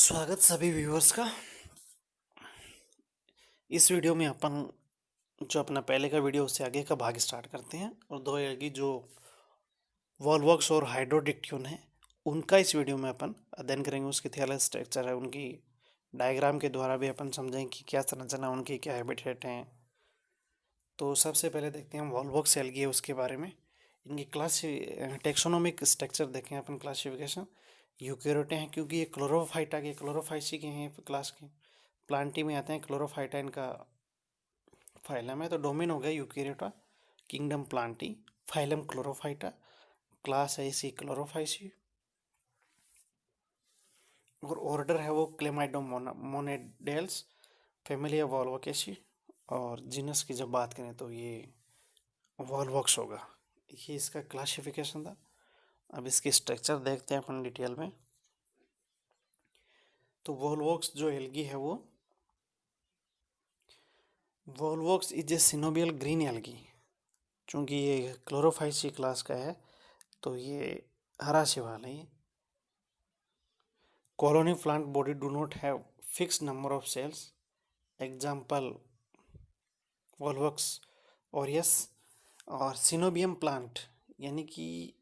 स्वागत सभी व्यूअर्स का। इस वीडियो में अपन जो अपना पहले का वीडियो उससे आगे का भाग स्टार्ट करते हैं और दो एल्गी जो वॉल्वॉक्स और हाइड्रोडिक्ट्यून है उनका इस वीडियो में अपन अध्ययन करेंगे। उसकी थियोलॉजिकल स्ट्रक्चर है, उनकी डायग्राम के द्वारा भी अपन समझेंगे कि क्या संरचना उनकी, क्या हैबिटेट हैं। तो सबसे पहले देखते हैं वॉल्वॉक्स एल्गी है उसके बारे में। इनकी क्लास टेक्सोनोमिक स्ट्रक्चर देखें अपन, क्लासिफिकेशन। यूकेरियोटे हैं क्योंकि ये क्लोरोफाइटा के क्लोरोफाइसी के हैं क्लास के। प्लांटी में आते हैं, क्लोरोफाइटा इनका फाइलम है। तो डोमेन हो गया Eukaryota, kingdom Plantae, phylum Chlorophyta, class है इसी क्लोरोफाइसी, और ऑर्डर है वो क्लेमाइडोमोनेडेल्स, फैमिली है वॉल्वोकेसी, और जीनस की जब बात करें तो ये वॉल्वॉक्स होगा। ये इसका क्लासिफिकेशन था। अब इसकी स्ट्रक्चर देखते हैं अपन डिटेल में। तो वॉल्वॉक्स जो एल्गी है वो Volvox is a coenobial green algae. चूँकि ये क्लोरोफाइसी क्लास का है तो ये हरा शिवाल है। Colony plant body do not have fix number of cells, example Volvox aureus. और सिनोबियम प्लांट यानी कि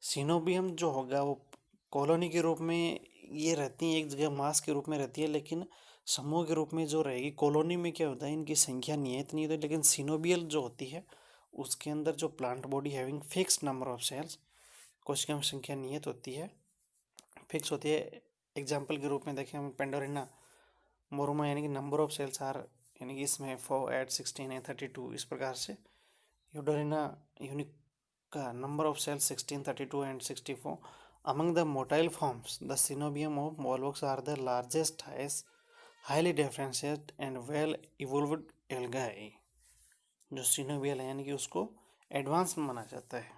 सिनोबियम जो होगा वो कॉलोनी के रूप में ये रहती है, एक जगह मास के रूप में रहती है, लेकिन समूह के रूप में जो रहेगी। कॉलोनी में क्या होता है, इनकी संख्या नियत नहीं होती, लेकिन सिनोबियल जो होती है उसके अंदर जो plant body having fix number of cells, कोशिका संख्या नियत होती है, फिक्स होती है। एग्जाम्पल के रूप में देखें हम पेंडोरिना मोरोमा, यानी कि नंबर ऑफ सेल्स आर, यानी कि इसमें 4 8 16 है 32, इस प्रकार से। यूडोरिना यूनिक का number of cells 16, 32 and 64. Among the motile forms, the synobium of volvox are the largest, highly differentiated and well evolved algae। जो synobial है यानी कि उसको एडवांस माना जाता है।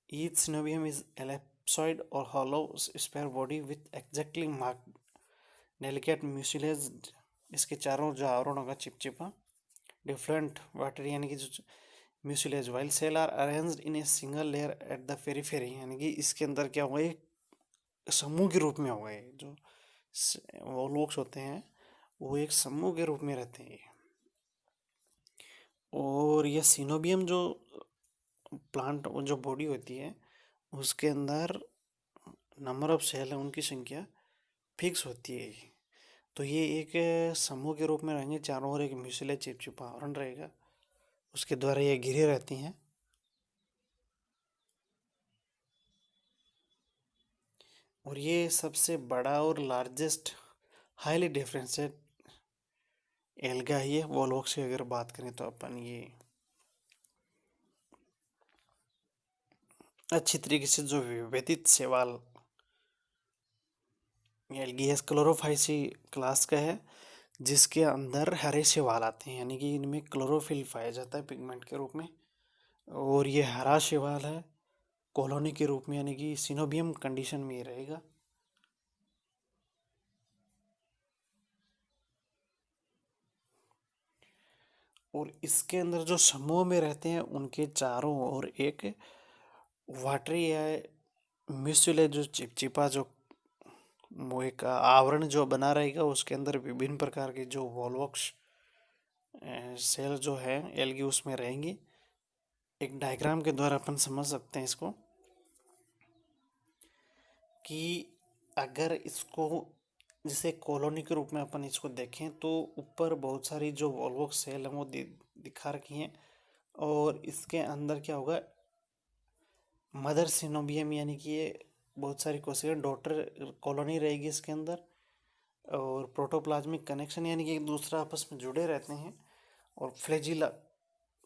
Each synobium is ellipsoid or hollow sphere body with exactly marked delicate mucilage। इसके चारों जो आवरण होगा चिपचिपा, डिफरेंट वाटर यानी कि जो mucilage, while cell are arranged in a single layer at the periphery, यानी कि इसके अंदर क्या होगा, एक समूह के रूप में होगा। ये जो वो लोग होते हैं वो एक समूह के रूप में रहते हैं। और ये सिनोबियम जो प्लांट जो बॉडी होती है उसके अंदर नंबर ऑफ सेल है, उनकी संख्या फिक्स होती है। तो ये एक समूह के रूप में रहेंगे, चारों ओर एक म्यूसिलेज चिपचिपा आवरण रहेगा, उसके द्वारा ये घिरे रहती हैं। और ये सबसे बड़ा और लार्जेस्ट हाईली डिफरेंशिएट एल्गा ही है। वॉल्वॉक्स की अगर बात करें तो अपन ये अच्छी तरीके से जो विभेदित शैवाल एल्गी है, क्लोरोफाइसी क्लास का है, जिसके अंदर हरे शैवाल आते हैं, यानी कि इनमें क्लोरोफिल पाया जाता है पिगमेंट के रूप में। और ये हरा शैवाल है कॉलोनी के रूप में, यानी कि सिनोबियम कंडीशन में ये रहेगा। और इसके अंदर जो समूह में रहते हैं उनके चारों ओर एक वाटरी या म्यूसिलेज जो चिपचिपा जो वो एक आवरण जो बना रहेगा, उसके अंदर विभिन्न प्रकार के जो वॉल्वॉक्स सेल जो है एल्गी उसमें रहेंगी। एक डायग्राम के द्वारा अपन समझ सकते हैं इसको कि अगर इसको जैसे कॉलोनी के रूप में अपन इसको देखें तो ऊपर बहुत सारी जो वॉल्वॉक्स सेल हैं वो दिखा रखी हैं। और इसके अंदर क्या होगा, मदर सिनोबियम यानी कि ये बहुत सारी कोशिका, डॉटर कॉलोनी रहेगी इसके अंदर। और प्रोटोप्लाज्मिक कनेक्शन यानी कि एक दूसरा आपस में जुड़े रहते हैं। और फ्लैजिला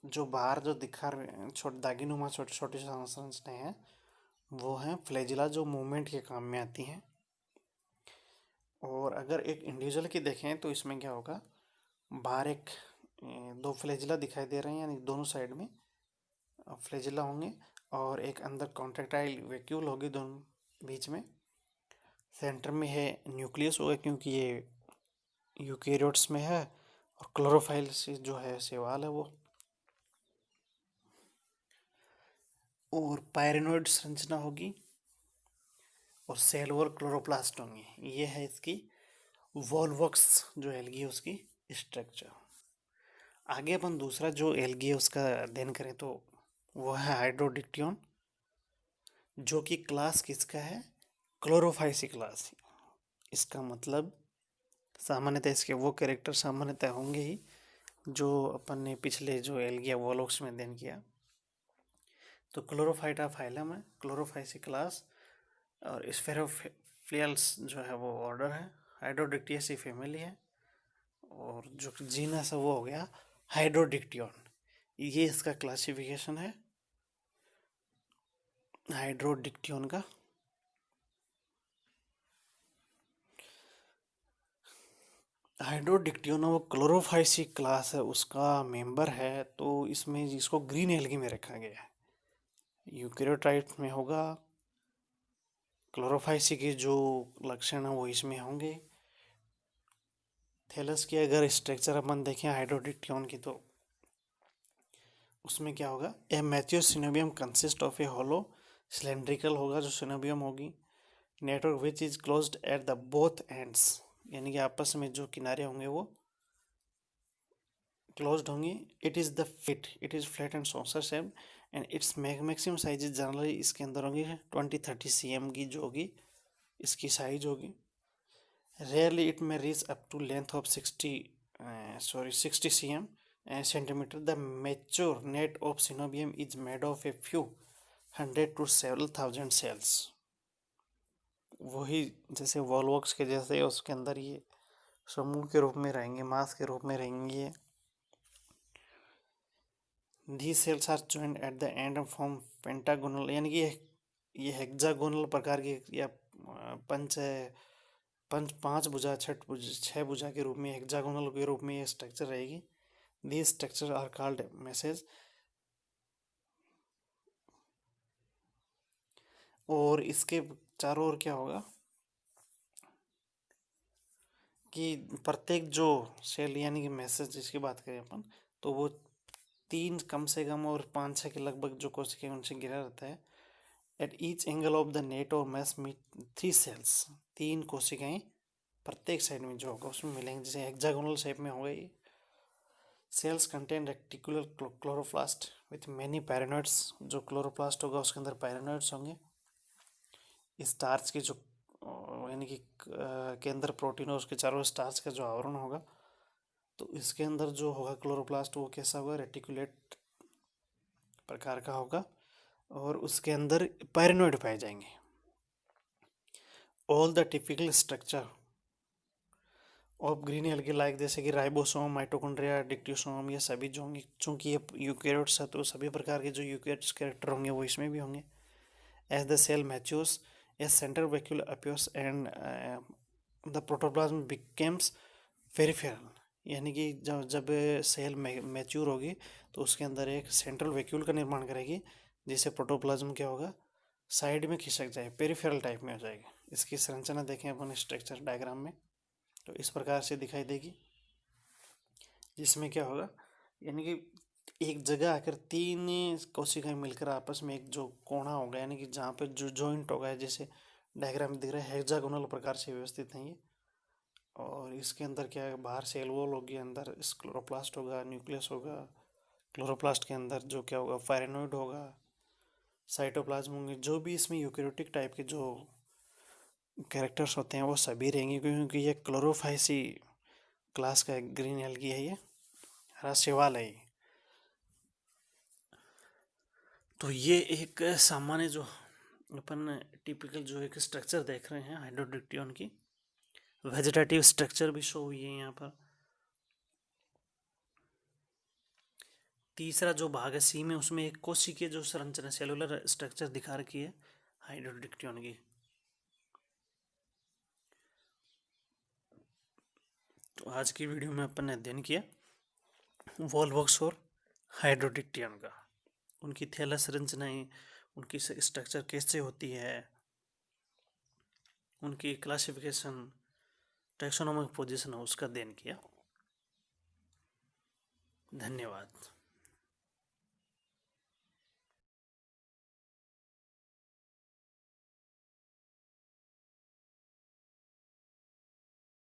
जो बाहर जो दिखा रहे हैं छोटे दागिनुमा छोटे छोटे संरचनाएं हैं, वो हैं फ्लैजिला जो मूवमेंट के काम में आती हैं। और अगर एक इंडिविजुअल की देखें तो इसमें क्या होगा, बाहर एक दो फ्लैजिला दिखाई दे रहे हैं, यानी दोनों साइड में फ्लैजिला होंगे, और एक अंदर कॉन्ट्रैक्टाइल वैक्यूल होगी दोनों बीच में। सेंटर में है न्यूक्लियस होगा क्योंकि ये यूकेरियोट्स में है, और क्लोरोफाइल से जो है शैवाल है वो। और पायरेनोइड संरचना होगी, और सेल वॉल क्लोरोप्लास्ट होंगे। ये है इसकी वॉलवॉक्स जो एल्गी है उसकी स्ट्रक्चर। आगे अपन दूसरा जो एल्गी है उसका अध्ययन करें तो वो है हाइड्रोडिक्टियन, जो कि क्लास किसका है, क्लोरोफाइसी क्लास। इसका मतलब सामान्यतः इसके वो कैरेक्टर सामान्यतः होंगे ही जो अपन ने पिछले जो एल्गिया वॉलवॉक्स में अध्ययन किया। तो क्लोरोफाइटा फाइलम है, क्लोरोफाइसी क्लास, और स्फेरोफिलियल्स जो है वो ऑर्डर है, हाइड्रोडिक्टियसी फैमिली है, और जो जीनस है वो हो गया हाइड्रोडिक्टियन। ये इसका क्लासिफिकेशन है हाइड्रोडिक्टियन का। हाइड्रोडिक्टियन वो क्लोरोफाइसी क्लास है उसका मेंबर है, तो इसमें जिसको ग्रीन एल्गी में रखा गया है। यूकैरियोटाइट में होगा, क्लोरोफाइसी के जो लक्षण है वो इसमें होंगे। थैलस की अगर स्ट्रक्चर अपन देखें हाइड्रोडिक्टियन की तो उसमें क्या होगा, a mature coenobium consist of a hollow cylindrical होगा जो सिनोबियम होगी, network which is closed at the both ends, यानी कि आपस में जो किनारे होंगे वो क्लोज्ड होंगे। It is flat and saucer shape and its maximum size generally इसके अंदर होंगी 20-30 cm की जो होगी इसकी साइज होगी। Rarely it may reach up to length of 60 cm centimeter. The mature net of synobium is made of a few hundred to several thousand cells. वही जैसे वॉलवॉक्स के जैसे उसके अंदर ये समूह के रूप में रहेंगे, मास के रूप में रहेंगे। These cells are joined at the end and form pentagonal, यानी कि ये हेक्सागोनल प्रकार की या पांच भुजा छह भुजा के रूप में हेक्सागोनल के रूप में ये स्ट्रक्चर रहेगी। These structures are called meshes। और इसके चारों ओर क्या होगा कि प्रत्येक जो सेल यानी कि मैसेज जिसकी बात करें अपन तो वो 3 कम से कम और 5-6 के लगभग जो कोशिकाएं उनसे घिरा रहता है। At each angle of the net और मैस मीट 3 सेल्स, 3 कोशिकाएं प्रत्येक साइड में जो होगा उसमें मिलेंगे, जैसे हेक्सागोनल शेप में होगा ये। Cells contain reticular chloroplast with many pyrenoids, जो क्लोरोप्लास्ट होगा उसके अंदर पैरानोइड्स होंगे। स्टार्च की जो यानी कि केंद्र प्रोटीन और उसके चारों स्टार्च का जो आवरण होगा, तो इसके अंदर जो होगा क्लोरोप्लास्ट वो कैसा होगा, रेटिकुलेट प्रकार का होगा, और उसके अंदर पैरानोइड पाए जाएंगे। All the typical structure of green algae like जैसे कि राइबोसोम, माइटोकॉन्ड्रिया, डिक्टियोसोम, ये सभी जो होंगे, चूंकि ये यूकैरियोट्स है तो सभी प्रकार के जो यूकैरियोट्स कैरेक्टर होंगे वो इसमें भी होंगे। As the cell matures a central vacuole appears and the protoplasm becomes peripheral, यानी कि जब सेल मैच्योर होगी तो उसके अंदर एक सेंट्रल वैक्यूल का निर्माण करेगी, जिससे प्रोटोप्लाज्म क्या होगा, साइड में खिसक जाए, पेरिफेरल टाइप में हो जाएगी। इसकी संरचना देखें अपन स्ट्रक्चर डायग्राम में तो इस प्रकार से दिखाई देगी, जिसमें क्या होगा यानी कि एक जगह आकर 3 कोशिकाएं मिलकर आपस में एक जो कोना होगा यानी कि जहाँ पे जो जॉइंट होगा, जैसे डायग्राम में दिख रहा है हेक्सागोनल प्रकार से व्यवस्थित हैं ये। और इसके अंदर क्या है, बाहर सेल वॉल होगी, अंदर इस क्लोरोप्लास्ट होगा, न्यूक्लियस होगा, क्लोरोप्लास्ट के अंदर जो क्या होगा, फाइरेनोइड होगा, साइटोप्लाज्म होंगे, जो भी इसमें यूकैरियोटिक टाइप के जो कैरेक्टर्स होते हैं वो सभी रहेंगे, क्योंकि ये क्लोरोफाइसी क्लास का ग्रीन एल्गी है, ये हरा शैवाल है ये। तो ये एक सामान्य जो अपन टिपिकल जो एक स्ट्रक्चर देख रहे हैं हाइड्रोडिक्टियन की, वेजिटेटिव स्ट्रक्चर भी शो हुई है यहाँ पर। तीसरा जो भाग है सी में, उसमें एक कोशिकीय जो संरचना सेलुलर स्ट्रक्चर दिखा रखी है हाइड्रोडिक्टियन की। तो आज की वीडियो में अपन ने अध्ययन किया वॉलवॉक्स और हाइड्रोडिक्टियन का, उनकी थैलस संरचनाएं, उनकी स्ट्रक्चर कैसे होती है, उनकी क्लासिफिकेशन, टैक्सोनॉमिक पोजीशन है उसका अध्ययन किया। धन्यवाद।